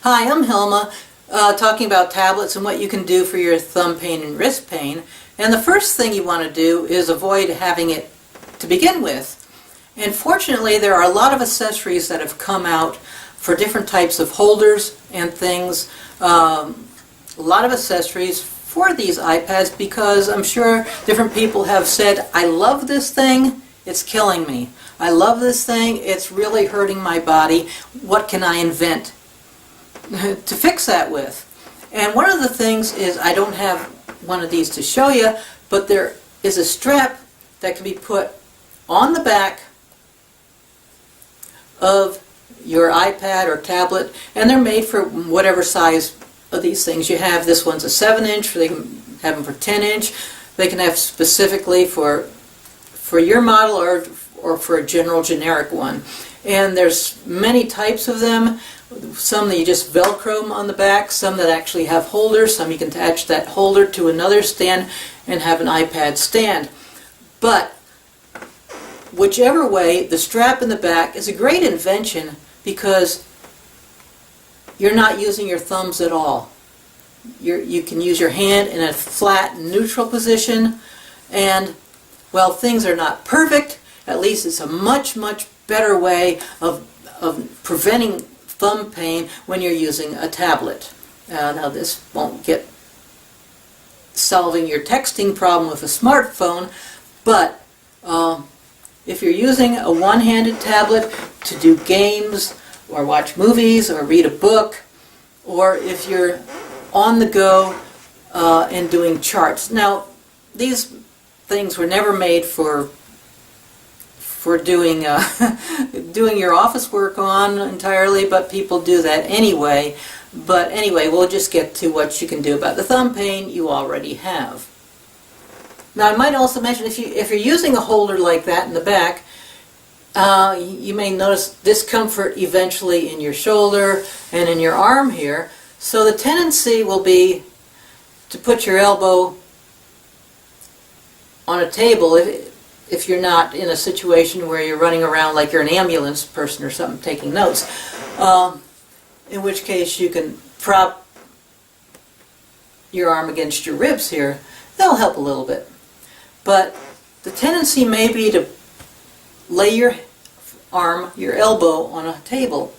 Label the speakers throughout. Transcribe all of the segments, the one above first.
Speaker 1: Hi, I'm Hilma, talking about tablets and what you can do for your thumb pain and wrist pain. And the first thing you want to do is avoid having it to begin with. And fortunately, there are a lot of accessories that have come out for different types of holders and things. A lot of accessories for these iPads, because I'm sure different people have said, I love this thing, it's killing me. I love this thing, it's really hurting my body. What can I invent to fix that with? And one of the things is, I don't have one of these to show you, but there is a strap that can be put on the back of your iPad or tablet, and they're made for whatever size of these things you have. This one's a 7-inch, they can have them for 10-inch, they can have specifically for your model or for a general generic one. And there's many types of them. Some that you just Velcro on the back, some that actually have holders, some you can attach that holder to another stand and have an iPad stand. But whichever way, the strap in the back is a great invention because you're not using your thumbs at all. You can use your hand in a flat, neutral position, and while things are not perfect, at least it's a much, much better way of preventing thumb pain when you're using a tablet. Now this won't get solving your texting problem with a smartphone, but if you're using a one-handed tablet to do games or watch movies or read a book, or if you're on the go and doing charts. Now these things were never made for doing doing your office work on entirely, but people do that anyway. But anyway, we'll just get to what you can do about the thumb pain you already have. Now I might also mention, if you're using a holder like that in the back, you may notice discomfort eventually in your shoulder and in your arm here. So the tendency will be to put your elbow on a table if you're not in a situation where you're running around like you're an ambulance person or something taking notes, in which case you can prop your arm against your ribs here. That'll help a little bit. But the tendency may be to lay your arm, your elbow, on a table.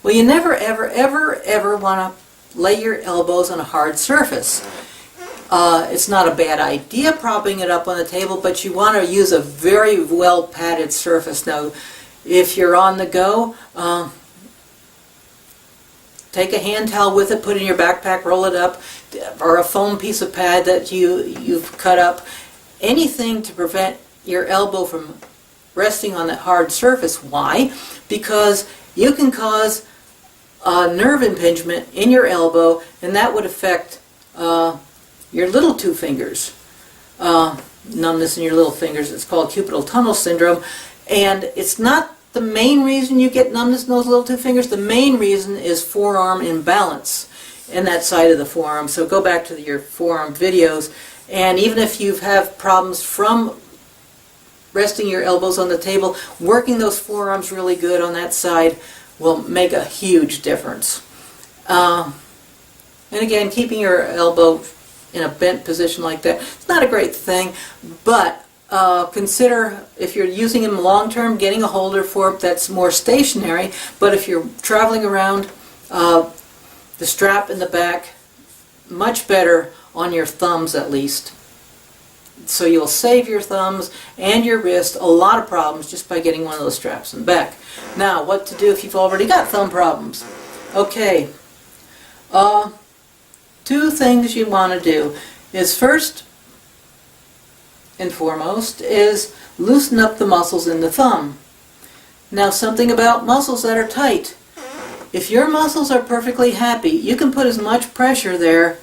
Speaker 1: Well, you never, ever, ever, ever want to lay your elbows on a hard surface. It's not a bad idea propping it up on the table, but you want to use a very well padded surface. Now, if you're on the go, take a hand towel with it, put it in your backpack, roll it up, or a foam piece of pad that you've cut up. Anything to prevent your elbow from resting on that hard surface. Why? Because you can cause nerve impingement in your elbow, and that would affect your little two fingers, numbness in your little fingers. It's called cubital tunnel syndrome, and it's not the main reason you get numbness in those little two fingers. The main reason is forearm imbalance in that side of the forearm. So go back to your forearm videos, and even if you have problems from resting your elbows on the table, working those forearms really good on that side will make a huge difference. And again, keeping your elbow in a bent position like that, it's not a great thing, but consider, if you're using them long term, getting a holder for it that's more stationary. But if you're traveling around, the strap in the back, much better on your thumbs at least. So you'll save your thumbs and your wrist a lot of problems just by getting one of those straps in the back. Now, what to do if you've already got thumb problems? Okay, two things you want to do is, first and foremost, is loosen up the muscles in the thumb. Now, something about muscles that are tight. If your muscles are perfectly happy, you can put as much pressure there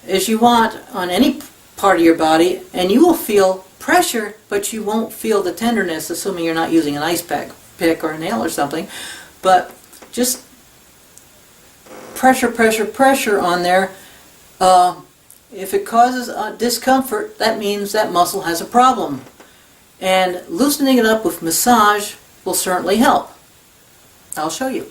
Speaker 1: as you want on any part of your body, and you will feel pressure, but you won't feel the tenderness, assuming you're not using an ice pick or a nail or something. But just pressure, pressure, pressure on there. If it causes discomfort, that means that muscle has a problem. And loosening it up with massage will certainly help. I'll show you.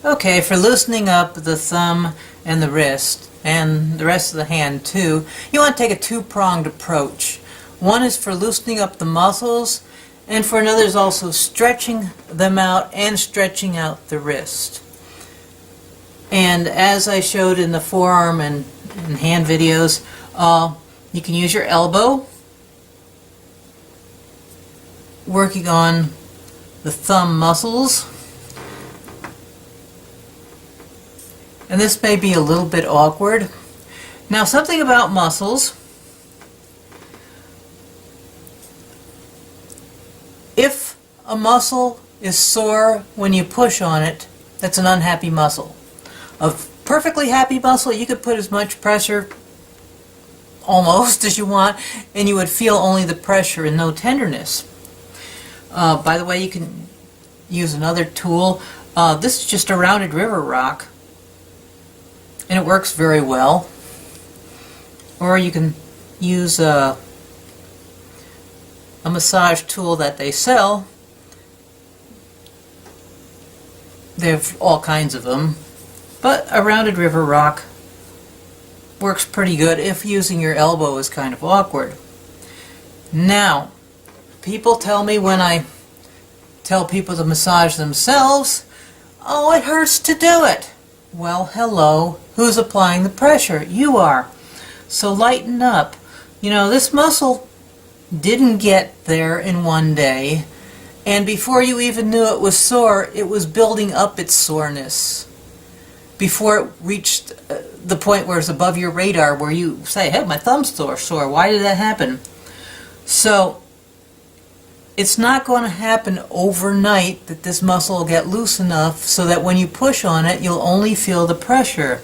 Speaker 1: Okay, for loosening up the thumb and the wrist, and the rest of the hand too, you want to take a two-pronged approach. One is for loosening up the muscles, and for another is also stretching them out and stretching out the wrist. And as I showed in the forearm and hand videos, you can use your elbow, working on the thumb muscles. And this may be a little bit awkward. Now, something about muscles. If a muscle is sore when you push on it, that's an unhappy muscle. A perfectly happy muscle, you could put as much pressure almost as you want, and you would feel only the pressure and no tenderness. By the way, you can use another tool. This is just a rounded river rock, and it works very well. Or you can use a massage tool that they sell. They have all kinds of them, but a rounded river rock works pretty good if using your elbow is kind of awkward. Now, people tell me when I tell people to massage themselves, oh, it hurts to do it. Well, hello, who's applying the pressure? You are. So lighten up. You know, this muscle didn't get there in one day, and before you even knew it was sore, it was building up its soreness. Before it reached the point where it's above your radar, where you say, hey, my thumb's sore. Why did that happen? So, it's not going to happen overnight that this muscle will get loose enough so that when you push on it, you'll only feel the pressure.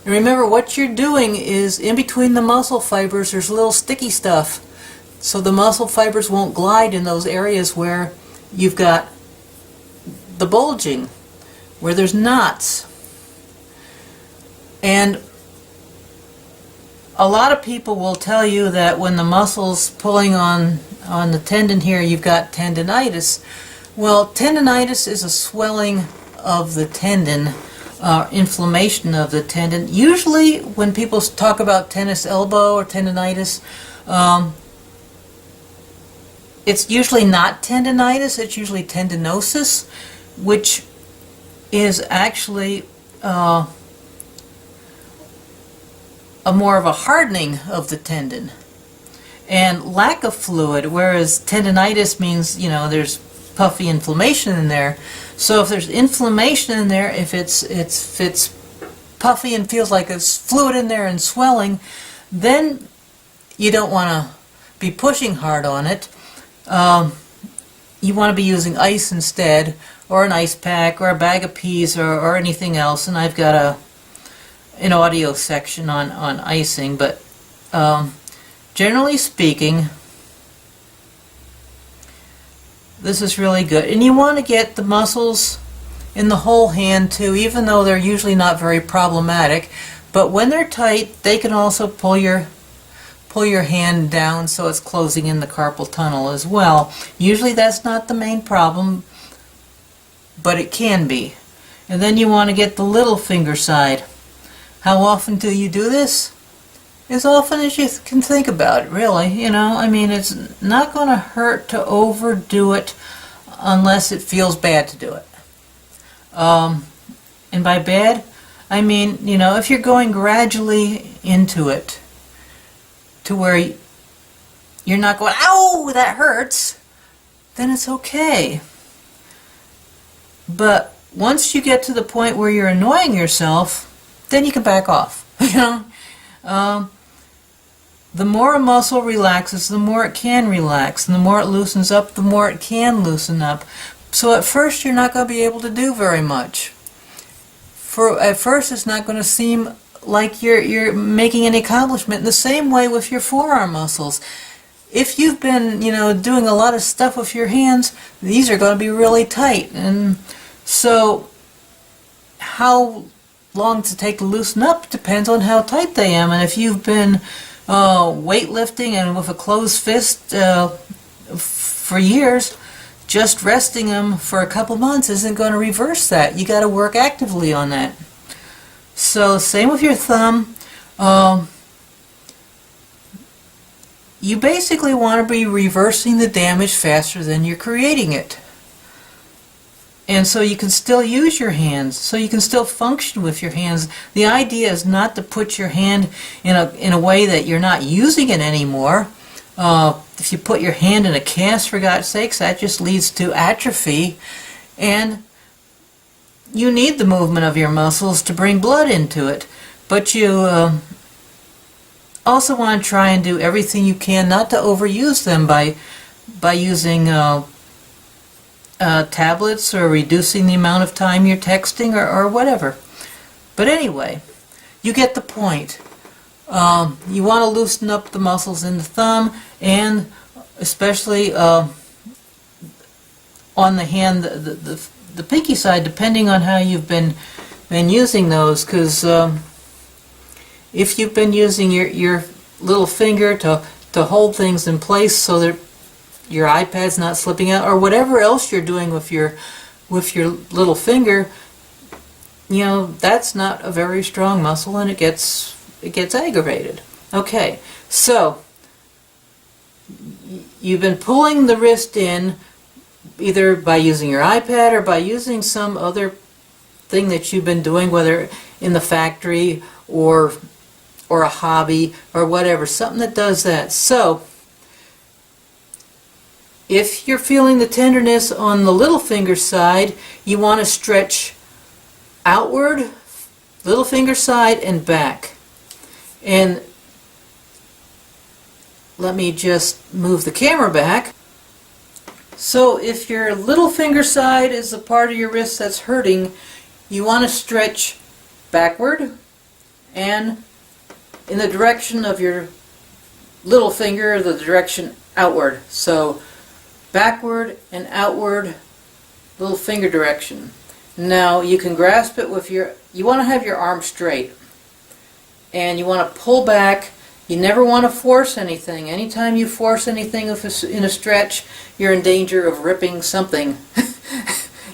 Speaker 1: And remember, what you're doing is in between the muscle fibers, there's little sticky stuff. So the muscle fibers won't glide in those areas where you've got the bulging, where there's knots. And a lot of people will tell you that when the muscle's pulling on the tendon here, you've got tendinitis. Well, tendinitis is a swelling of the tendon, inflammation of the tendon. Usually when people talk about tennis elbow or tendinitis, it's usually not tendinitis, it's usually tendinosis, which is actually a more of a hardening of the tendon and lack of fluid, whereas tendinitis means, you know, there's puffy inflammation in there. So if there's inflammation in there, if it's puffy and feels like there's fluid in there and swelling, then you don't want to be pushing hard on it. You want to be using ice instead, or an ice pack, or a bag of peas, or anything else. And I've got an audio section on icing, but generally speaking, this is really good. And you want to get the muscles in the whole hand too, even though they're usually not very problematic. But when they're tight, they can also pull your hand down so it's closing in the carpal tunnel as well. Usually that's not the main problem, but it can be. And then you want to get the little finger side. How often do you do this? As often as you can think about it, really. You know, I mean, it's not going to hurt to overdo it unless it feels bad to do it. And by bad, I mean, you know, if you're going gradually into it to where you're not going, ow, that hurts, then it's okay. But once you get to the point where you're annoying yourself, then you can back off. You know, the more a muscle relaxes, the more it can relax, and the more it loosens up, the more it can loosen up. So at first, you're not going to be able to do very much. At first, it's not going to seem like you're making any accomplishment. In the same way with your forearm muscles. If you've been, you know, doing a lot of stuff with your hands, these are going to be really tight. And so, how long to take to loosen up depends on how tight they am. And if you've been weightlifting and with a closed fist for years, just resting them for a couple months isn't going to reverse that. You got to work actively on that. So same with your thumb. You basically want to be reversing the damage faster than you're creating it. And so you can still use your hands, so you can still function with your hands. The idea is not to put your hand in a way that you're not using it anymore. If you put your hand in a cast, for God's sakes, that just leads to atrophy. And you need the movement of your muscles to bring blood into it. But you also want to try and do everything you can not to overuse them by using tablets or reducing the amount of time you're texting or whatever. But anyway, you get the point. You want to loosen up the muscles in the thumb, and especially on the hand, the pinky side, depending on how you've been using those, because if you've been using your little finger to hold things in place so that your iPad's not slipping out, or whatever else you're doing with your little finger, you know, that's not a very strong muscle, and it gets aggravated. Okay, so you've been pulling the wrist in either by using your iPad or by using some other thing that you've been doing, whether in the factory or a hobby or whatever, something that does that. So if you're feeling the tenderness on the little finger side, you want to stretch outward, little finger side, and back. And let me just move the camera back. So if your little finger side is the part of your wrist that's hurting, you want to stretch backward and in the direction of your little finger, the direction outward. So backward and outward, little finger direction. Now you can grasp it with you want to have your arm straight, and you want to pull back. You never want to force anything. Anytime you force anything in a stretch, you're in danger of ripping something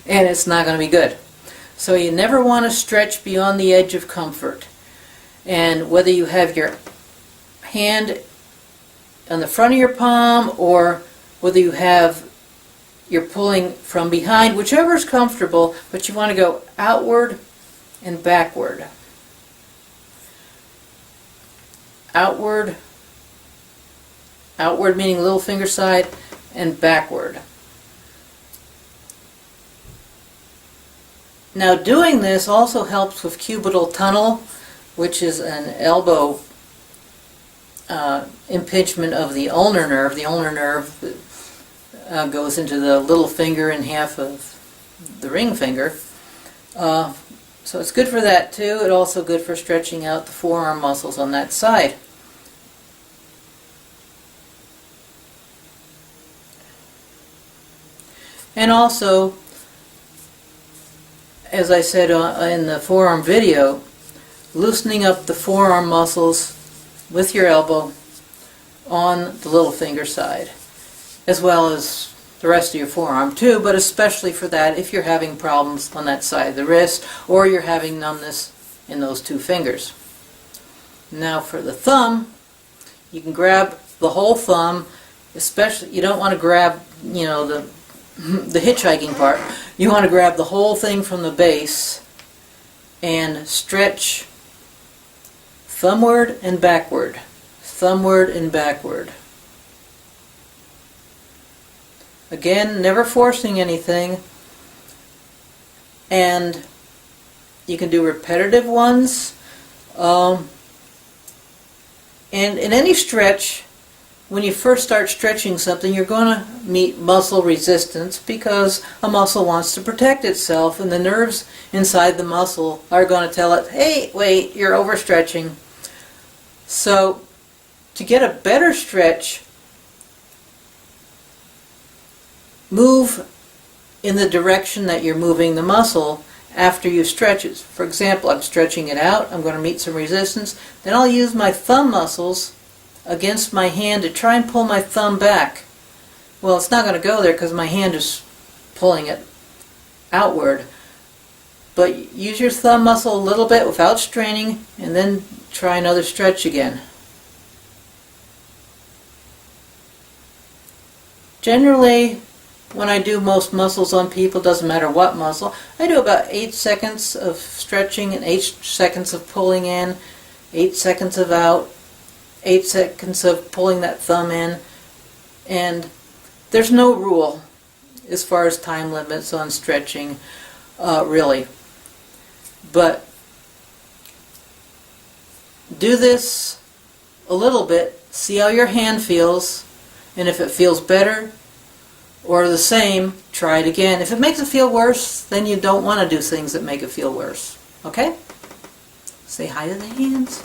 Speaker 1: and it's not going to be good. So you never want to stretch beyond the edge of comfort. And whether you have your hand on the front of your palm or whether you're pulling from behind, whichever is comfortable, but you want to go outward and backward. Outward meaning little finger side, and backward. Now doing this also helps with cubital tunnel, which is an elbow impingement of the ulnar nerve. The ulnar nerve goes into the little finger and half of the ring finger. So it's good for that too. It's also good for stretching out the forearm muscles on that side. And also, as I said in the forearm video, loosening up the forearm muscles with your elbow on the little finger side, as well as the rest of your forearm too, but especially for that if you're having problems on that side of the wrist or you're having numbness in those two fingers. Now for the thumb, you can grab the whole thumb, especially you don't want to grab, you know, the hitchhiking part. You want to grab the whole thing from the base and stretch thumbward and backward, thumbward and backward. Again, never forcing anything, and you can do repetitive ones. And in any stretch, when you first start stretching something, you're going to meet muscle resistance because a muscle wants to protect itself, and the nerves inside the muscle are going to tell it, hey, wait, you're overstretching. So to get a better stretch, move in the direction that you're moving the muscle after you stretch it. For example, I'm stretching it out, I'm going to meet some resistance, then I'll use my thumb muscles against my hand to try and pull my thumb back Well, it's not going to go there because my hand is pulling it outward. But use your thumb muscle a little bit without straining, and then try another stretch again. Generally, when I do most muscles on people, doesn't matter what muscle, I do about 8 seconds of stretching and 8 seconds of pulling in, 8 seconds of out, 8 seconds of pulling that thumb in, and there's no rule as far as time limits on stretching, really. But do this a little bit, see how your hand feels, and if it feels better or the same, try it again. If it makes it feel worse, then you don't want to do things that make it feel worse. Okay? Say hi to the hands.